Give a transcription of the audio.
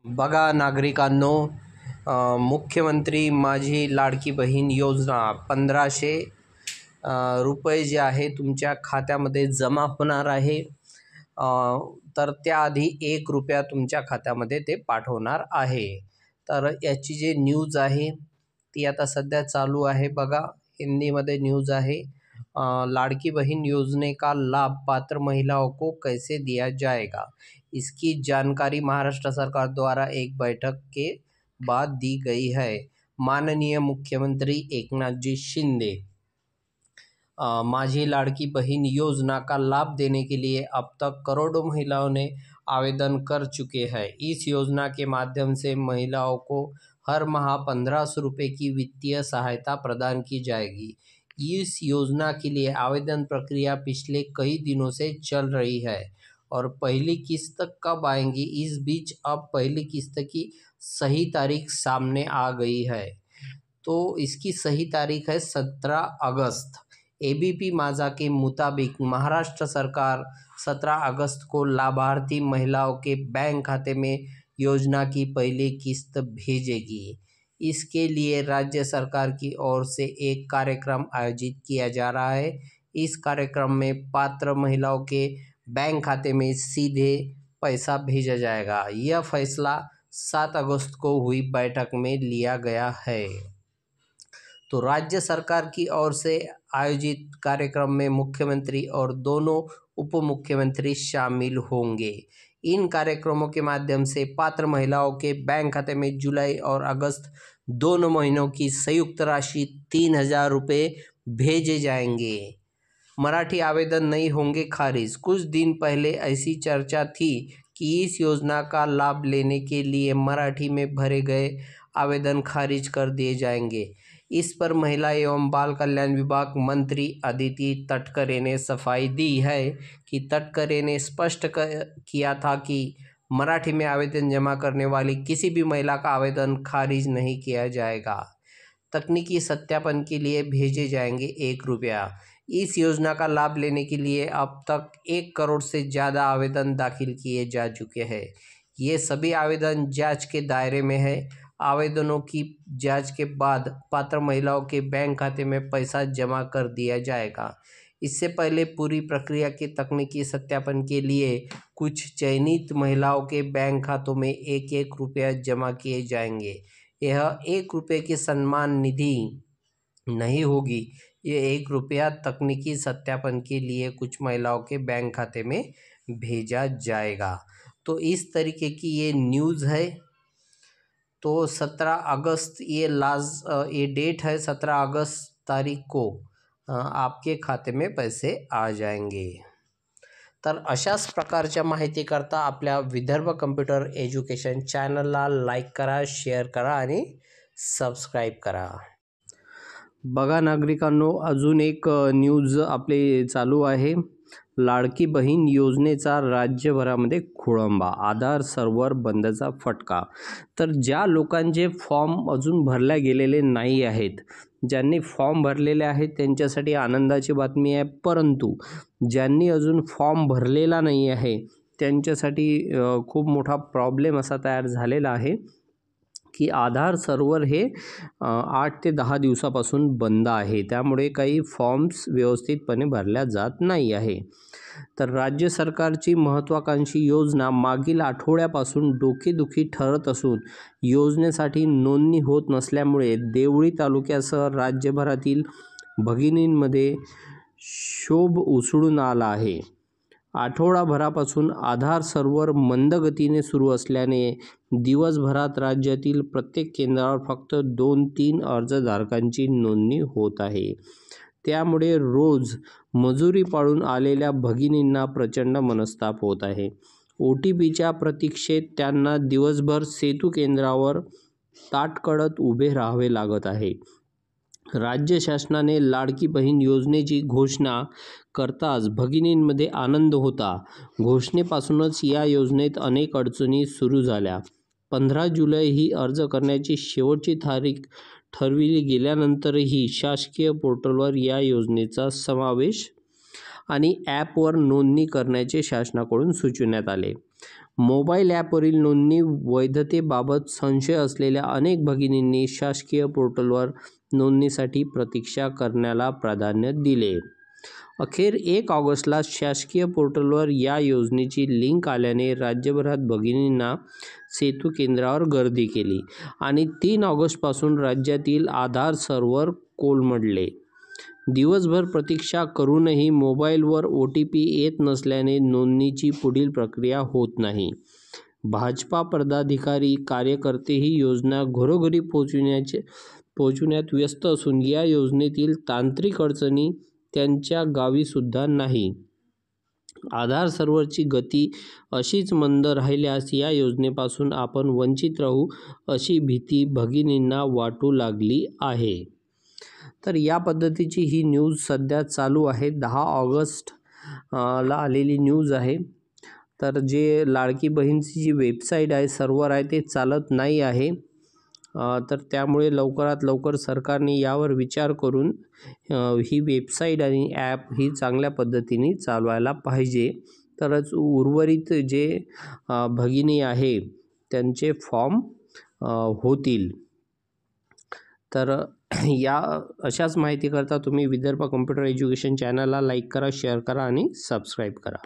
बघा नागरिकांनो, मुख्यमंत्री माझी लाडकी बहीण योजना 1500 रुपये जे आहे तुमच्या खात्यामध्ये जमा होणार आहे। तर त्याआधी 1 रुपया तुमच्या खात्यामध्ये ते पाठवणार आहे। तर याची जी न्यूज़ आहे ती आता सध्या चालू आहे। बघा हिंदीमध्ये न्यूज़ आहे, लाड़की बहन योजना का लाभ पात्र महिलाओं को कैसे दिया जाएगा, इसकी जानकारी महाराष्ट्र सरकार द्वारा एक बैठक के बाद दी गई है। माननीय मुख्यमंत्री एकनाथ जी शिंदे माझी लाड़की बहन योजना का लाभ देने के लिए अब तक करोड़ों महिलाओं ने आवेदन कर चुके हैं। इस योजना के माध्यम से महिलाओं को हर माह 1500 रुपये की वित्तीय सहायता प्रदान की जाएगी। इस योजना के लिए आवेदन प्रक्रिया पिछले कई दिनों से चल रही है और पहली किस्त कब आएंगी, इस बीच अब पहली किस्त की सही तारीख सामने आ गई है। तो इसकी सही तारीख है 17 अगस्त। एबीपी माझा के मुताबिक महाराष्ट्र सरकार 17 अगस्त को लाभार्थी महिलाओं के बैंक खाते में योजना की पहली किस्त भेजेगी। इसके लिए राज्य सरकार की ओर से एक कार्यक्रम आयोजित किया जा रहा है। इस कार्यक्रम में पात्र महिलाओं के बैंक खाते में सीधे पैसा भेजा जाएगा। यह फैसला 7 अगस्त को हुई बैठक में लिया गया है। तो राज्य सरकार की ओर से आयोजित कार्यक्रम में मुख्यमंत्री और दोनों उप मुख्यमंत्री शामिल होंगे। इन कार्यक्रमों के माध्यम से पात्र महिलाओं के बैंक खाते में जुलाई और अगस्त दोनों महीनों की संयुक्त राशि 3000 रुपये भेजे जाएंगे। मराठी आवेदन नहीं होंगे खारिज। कुछ दिन पहले ऐसी चर्चा थी कि इस योजना का लाभ लेने के लिए मराठी में भरे गए आवेदन खारिज कर दिए जाएंगे। इस पर महिला एवं बाल कल्याण विभाग मंत्री अदिति तटकरे ने सफाई दी है कि तटकरे ने स्पष्ट किया था कि मराठी में आवेदन जमा करने वाली किसी भी महिला का आवेदन खारिज नहीं किया जाएगा। तकनीकी सत्यापन के लिए भेजे जाएंगे 1 रुपया। इस योजना का लाभ लेने के लिए अब तक 1 करोड़ से ज़्यादा आवेदन दाखिल किए जा चुके हैं। ये सभी आवेदन जांच के दायरे में है। आवेदनों की जांच के बाद पात्र महिलाओं के बैंक खाते में पैसा जमा कर दिया जाएगा। इससे पहले पूरी प्रक्रिया के तकनीकी सत्यापन के लिए कुछ चयनित महिलाओं के बैंक खातों में 1-1 रुपया जमा किए जाएंगे। यह 1 रुपये की सम्मान निधि नहीं होगी। ये 1 रुपया तकनीकी सत्यापन के लिए कुछ महिलाओं के बैंक खाते में भेजा जाएगा। तो इस तरीके की ये न्यूज़ है। तो 17 अगस्त ये डेट है। 17 अगस्त तारीख को आपके खाते में पैसे आ जाएंगे। तर अशाच प्रकारच्या माहितीकरता आपल्या विदर्भ कम्प्युटर एज्युकेशन चॅनलला लाईक करा, शेअर करा आणि सबस्क्राईब करा। बघा नागरिकांनो, अजून एक न्यूज आपले चालू आहे। लाडकी बहीण योजनेचा राज्यभरामध्ये खोळंबा, आधार सर्व्हर बंदचा फटका। तर ज्या लोकांचे फॉर्म अजून भरल्या गेलेले नाही आहेत, ज्यांनी फॉर्म भरलेले आहेत त्यांच्यासाठी आनंदाची बातमी आहे, परंतु ज्यांनी अजून फॉर्म भरलेला नाही आहे त्यांच्यासाठी खूप मोठा प्रॉब्लेम असा तयार झालेला आहे की आधार सर्व्हर हे 8 ते 10 दिवसापासून बंद आहे। त्यामुळे काही फॉर्म्स व्यवस्थितपणे भरल्या जात नाही आहे। तर राज्य सरकारची महत्त्वाकांक्षी योजना मागील आठवड्यापासून डोकेदुखी ठरत असून योजनेसाठी नोंदणी होत नसल्यामुळे देवळी तालुक्यासह राज्यभरातील भगिनींमध्ये क्षोभ उसळून आला आहे। आठवडाभरापासून आधार सर्व्हर मंदगतीने सुरू असल्याने दिवसभरात राज्यातील प्रत्येक केंद्रावर फक्त 2-3 अर्जधारकांची नोंदणी होत आहे। त्यामुळे रोज मजुरी पाळून आलेल्या भगिनींना प्रचंड मनस्ताप होत आहे। OTPच्या प्रतीक्षेत त्यांना दिवसभर सेतू केंद्रावर ताटकळत उभे राहावे लागत आहे। राज्य शासनाने लाडकी बहीण योजनेची घोषणा करताच भगिनींमध्ये आनंद होता। घोषणेपासूनच या योजनेत अनेक अडचणी सुरू झाल्या। 15 जुलै ही अर्ज करण्याची शेवटची तारीख ठरविली गेल्यानंतरही शासकीय पोर्टलवर या योजनेचा समावेश आणि ॲपवर नोंदणी करण्याचे शासनाकडून सुचविण्यात आले। मोबाईल ॲपवरील नोंदणी वैधतेबाबत संशय असलेल्या अनेक भगिनींनी शासकीय पोर्टलवर नोंदणीसाठी प्रतीक्षा करण्याला प्राधान्य दिले. अखेर 1 ऑगस्टला शासकीय पोर्टलवर या योजनेची लिंक आल्याने राज्यभरात भगिनींना सेतू केंद्रावर गर्दी केली आणि 3 ऑगस्टपासून राज्यातील आधार सर्व्हर कोलमडले. दिवसभर प्रतीक्षा करूनही मोबाईलवर OTP येत नसल्याने नोंदणीची पुढील प्रक्रिया होत नाही. भाजपा पदाधिकारी, कार्यकर्ते ही योजना घरोघरी पोहोचविण्यात व्यस्त असून या योजनेतील तांत्रिक अडचणी त्यांच्या गावीसुद्धा नाही. आधार सर्व्हरची गती अशीच मंद राहिल्यास या योजनेपासून आपण वंचित राहू अशी भीती भगिनींना वाटू लागली आहे. तर या पद्धतीची ही न्यूज सध्या चालू आहे. 10 ऑगस्ट ला आलेली न्यूज आहे. तर जे लाडकी बहीणची जी वेबसाईट आहे, सर्व्हर आहे, ते चालत नाही आहे. तर त्यामुळे लवकरात लवकर सरकारने यावर विचार करून ही वेबसाईट आणि ॲप ही चांगल्या पद्धतीने चालवायला पाहिजे. तरच उर्वरित जे भगिनी आहे त्यांचे फॉर्म होतील. तर या अशाच माहितीकरता तुम्ही विदर्भ कम्प्युटर एज्युकेशन चॅनलला लाईक करा, शेअर करा आणि सबस्क्राईब करा.